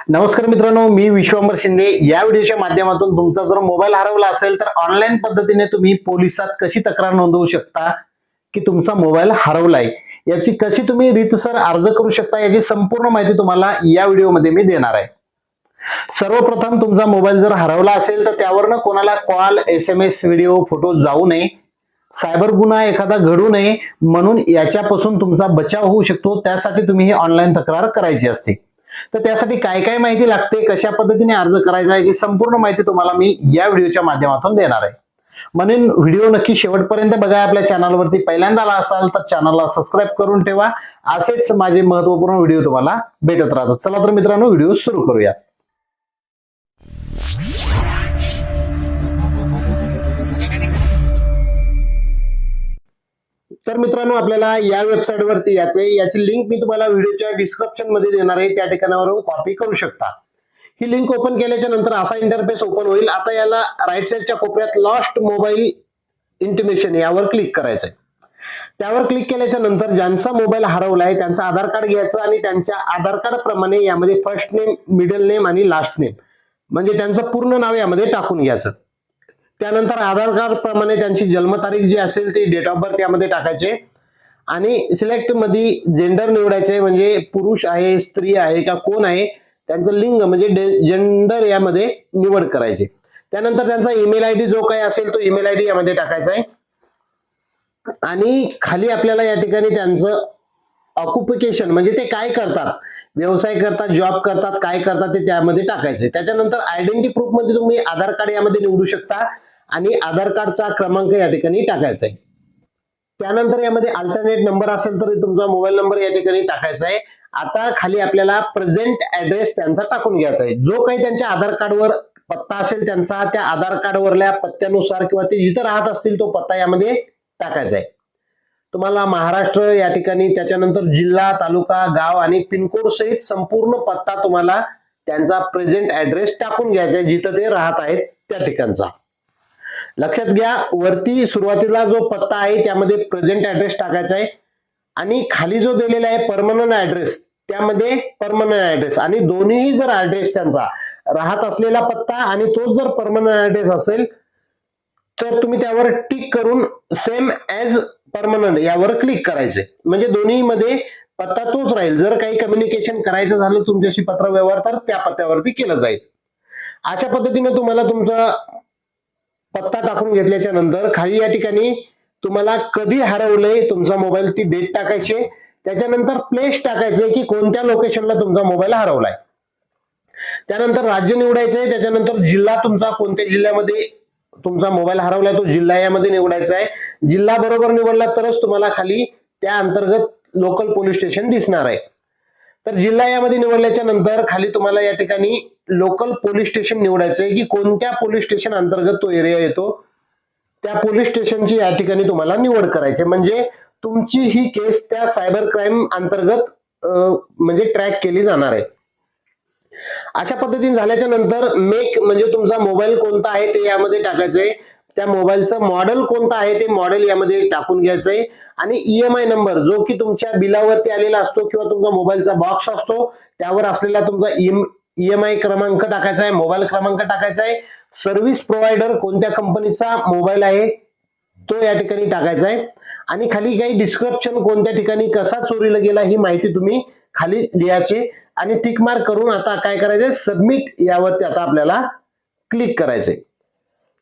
नमस्कार मित्रांनो, मी विश्वंभर शिंदे. या व्हिडिओच्या माध्यमातून तुमचा जर मोबाईल हरवला असेल तर ऑनलाईन पद्धतीने तुम्ही पोलिसात कशी तक्रार नोंदवू शकता की तुमचा मोबाईल हरवलाय, याची कशी तुम्ही रीतसर अर्ज करू शकता, याची संपूर्ण माहिती तुम्हाला या व्हिडिओमध्ये मी देणार आहे. सर्वप्रथम तुमचा मोबाईल जर हरवला असेल तर त्यावरनं कोणाला कॉल, SMS, व्हिडिओ, फोटो जाऊ नये. सायबर गुन्हा एखादा घडू नये म्हणून याच्यापासून तुमचा बचाव होऊ शकतो. त्यासाठी तुम्ही ही ऑनलाईन तक्रार करायची असते. तर त्यासाठी काय काय माहिती लागते, कशा पद्धतीने अर्ज करायचा, याची संपूर्ण माहिती तुम्हाला मी या व्हिडिओच्या माध्यमातून देणार आहे. म्हणून व्हिडिओ नक्की शेवटपर्यंत बघा. आपल्या चॅनलवरती पहिल्यांदा आला असाल तर चॅनलला सबस्क्राईब करून ठेवा. असेच माझे महत्त्वपूर्ण व्हिडिओ तुम्हाला भेटत राहतात. चला तर मित्रांनो, व्हिडिओ सुरू करूया. तर मित्रांनो, आपल्याला या वेबसाईट वरती याची लिंक मी तुम्हाला व्हिडिओच्या डिस्क्रिप्शन मध्ये देणार आहे. त्या ठिकाणावरून कॉपी करू शकता. ही लिंक ओपन केल्याच्या नंतर असा इंटरफेस ओपन होईल. आता याला राईट साईडच्या कोपऱ्यात लॉस्ट मोबाईल इंटिमेशन यावर क्लिक करायचंय. त्यावर क्लिक केल्याच्या नंतर ज्यांचा मोबाईल हरवलाय त्यांचं आधार कार्ड घ्यायचं आणि त्यांच्या आधार कार्ड प्रमाणे यामध्ये फर्स्ट नेम, मिडल नेम आणि लास्ट नेम म्हणजे त्यांचं पूर्ण नाव यामध्ये टाकून घ्यायचं. त्यानंतर आधार कार्ड प्रमाणे त्यांची जन्मतारीख जी असेल ती डेट ऑफ बर्थ यामध्ये टाकायचे आणि सिलेक्ट मध्ये जेंडर निवडायचे, म्हणजे पुरुष आहे, स्त्री आहे का कोण आहे, त्यांचं लिंग म्हणजे जेंडर यामध्ये निवड करायचे. त्यानंतर त्यांचा ईमेल आयडी जो काही असेल तो ईमेल आयडी यामध्ये टाकायचा आहे आणि खाली आपल्याला या ठिकाणी त्यांचं ऑक्युपेशन म्हणजे ते काय करतात, व्यवसाय करतात, जॉब करतात, काय करतात ते त्यामध्ये टाकायचे. त्याच्यानंतर आयडेंटिटी प्रूफ मध्ये तुम्ही आधार कार्ड यामध्ये निवडू शकता आणि आधार कार्डचा क्रमांक या ठिकाणी टाकायचा आहे. त्यानंतर यामध्ये अल्टरनेट नंबर असेल तर तुमचा मोबाईल नंबर या ठिकाणी टाकायचा आहे. आता खाली आपल्याला प्रेझेंट ऍड्रेस त्यांचा टाकून घ्यायचा आहे. जो काही त्यांच्या आधार कार्डवर पत्ता असेल त्यांचा, त्या आधार कार्डवरल्या पत्त्यानुसार किंवा ते जिथं राहत असतील तो पत्ता यामध्ये टाकायचा आहे. तुम्हाला महाराष्ट्र या ठिकाणी, त्याच्यानंतर जिल्हा, तालुका, गाव आणि पिनकोड सहित संपूर्ण पत्ता तुम्हाला त्यांचा प्रेझेंट ऍड्रेस टाकून घ्यायचा आहे, जिथं ते राहत आहेत त्या ठिकाणचा. लक्षात घ्या, वरती सुरुवातीला जो पत्ता आहे त्यामध्ये प्रेझेंट ऍड्रेस टाकायचा आहे आणि खाली जो दिलेला आहे परमनंट ऍड्रेस त्यामध्ये परमनंट ऍड्रेस, आणि दोन्हीही जर ऍड्रेस त्यांचा राहत असलेला पत्ता आणि तोच जर परमनंट ऍड्रेस असेल तर तुम्ही त्यावर टिक करून सेम ऍज परमनंट यावर क्लिक करायचे, म्हणजे दोन्ही मध्ये पत्ता तोच राहील. जर काही कम्युनिकेशन करायचं झालं तुमच्याशी पत्र व्यवहार तर त्या पत्त्यावरती केलं जाईल. अशा पद्धतीने तुम्हाला तुमचा पत्ता टाकून घेतल्याच्या नंतर खाली या ठिकाणी तुम्हाला कधी हरवलंय तुमचा मोबाईल ती डेट टाकायची. त्याच्यानंतर प्लेस टाकायचे की कोणत्या लोकेशनला तुमचा मोबाईल हरवलाय. त्यानंतर राज्य निवडायचंय. त्याच्यानंतर जिल्हा तुमचा कोणत्या जिल्ह्यामध्ये तुमचा मोबाईल हरवलाय तो जिल्हा यामध्ये निवडायचा आहे. जिल्हा बरोबर निवडला तरच तुम्हाला खाली त्या अंतर्गत लोकल पोलीस स्टेशन दिसणार आहे. तर जिल्हा यामध्ये निवडल्याच्या नंतर खाली तुम्हाला या ठिकाणी लोकल पोलीस स्टेशन निवडायचंय की कोणत्या पोलीस स्टेशन अंतर्गत तो एरिया येतो, त्या पोलीस स्टेशनची या ठिकाणी तुम्हाला निवड करायची, म्हणजे तुमची ही केस त्या सायबर क्राईम अंतर्गत म्हणजे ट्रॅक केली जाणार आहे. अशा पद्धतीने झाल्याच्या नंतर मेक म्हणजे तुमचा मोबाईल कोणता आहे ते यामध्ये टाकायचंय. त्या मोबाईलचं मॉडेल कोणतं आहे ते मॉडेल यामध्ये टाकून घ्यायचंय आणि EMI नंबर जो की तुमच्या बिलावरती आलेला असतो किंवा तुमचा मोबाईलचा बॉक्स असतो त्यावर असलेला तुमचा EMI क्रमांक टाकायचा आहे, मोबाईल क्रमांक टाकायचा आहे. सर्व्हिस प्रोव्हायडर कोणत्या कंपनीचा मोबाईल आहे तो या ठिकाणी टाकायचा आहे आणि खाली काही डिस्क्रिप्शन कोणत्या ठिकाणी कसा चोरीला गेला ही माहिती तुम्ही खाली लिहायची आणि टिक मार्क करून आता काय करायचंय, सबमिट यावरती आता आपल्याला क्लिक करायचंय.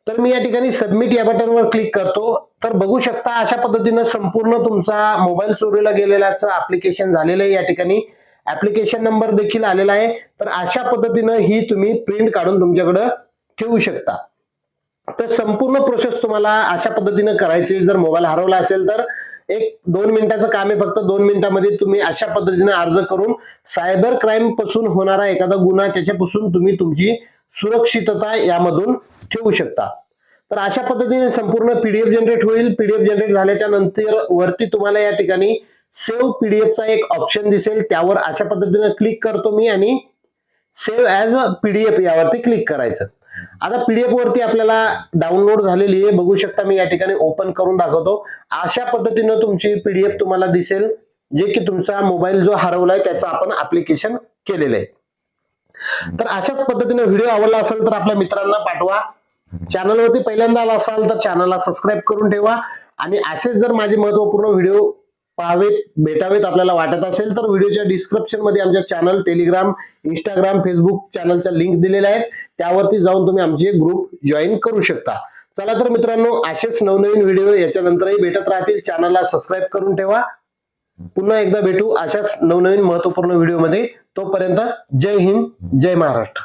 तर मी या ठिकाणी सबमिट या बटनवर क्लिक करतो. तर बघू शकता अशा पद्धतीने संपूर्ण तुमचा मोबाईल चोरीला गेलेल्याचं ऍप्लिकेशन झालेलं आहे. या ठिकाणी ऍप्लिकेशन नंबर देखील आलेला आहे. तर अशा पद्धतीने ही तुम्ही प्रिंट काढून तुमच्याकडे ठेवू शकता. तर संपूर्ण प्रोसेस तुम्हाला अशा पद्धतीने करायची. जर मोबाईल हरवला असेल तर 1-2 मिनिटाचं काम आहे. फक्त 2 मिनिटांमध्ये तुम्ही अशा पद्धतीने अर्ज करून सायबर क्राईम पासून होणारा एखादा गुन्हा त्याच्यापासून तुम्ही तुमची सुरक्षितता यामधून ठेवू शकता. तर अशा पद्धतीने संपूर्ण PDF जनरेट होईल. PDF जनरेट झाल्याच्या नंतर वरती तुम्हाला या ठिकाणी सेव्ह PDFचा एक ऑप्शन दिसेल, त्यावर अशा पद्धतीने क्लिक करतो मी आणि सेव्ह ऍज अ PDF यावरती क्लिक करायचं. आता PDF वरती आपल्याला डाउनलोड झालेली आहे, बघू शकता. मी या ठिकाणी ओपन करून दाखवतो. अशा पद्धतीने तुमची PDF तुम्हाला दिसेल, जे की तुमचा मोबाईल जो हरवलाय त्याचं आपण ऍप्लिकेशन केलेलं आहे. तर अशाच पद्धतीने व्हिडिओ आवडला असेल तर आपल्या मित्रांना पाठवा. चॅनलवरती पहिल्यांदा आला असाल तर चॅनलला सबस्क्राईब करून ठेवा. आणि असेच जर माझे महत्वपूर्ण व्हिडिओ पाहावेत भेटावेत आपल्याला वाटत असेल तर व्हिडिओच्या डिस्क्रिप्शन मध्ये आमच्या चॅनल, टेलिग्राम, इंस्टाग्राम, फेसबुक चॅनलच्या लिंक दिलेल्या आहेत. त्यावरती जाऊन तुम्ही आमचे ग्रुप जॉईन करू शकता. चला तर मित्रांनो, असेच नवनवीन व्हिडिओ याच्यानंतरही भेटत राहतील. चॅनलला सबस्क्राईब करून ठेवा. पुन्हा एकदा भेटू अशाच नवनवीन महत्वपूर्ण व्हिडिओ मध्ये. तोपर्यंत जय हिंद, जय महाराष्ट्र.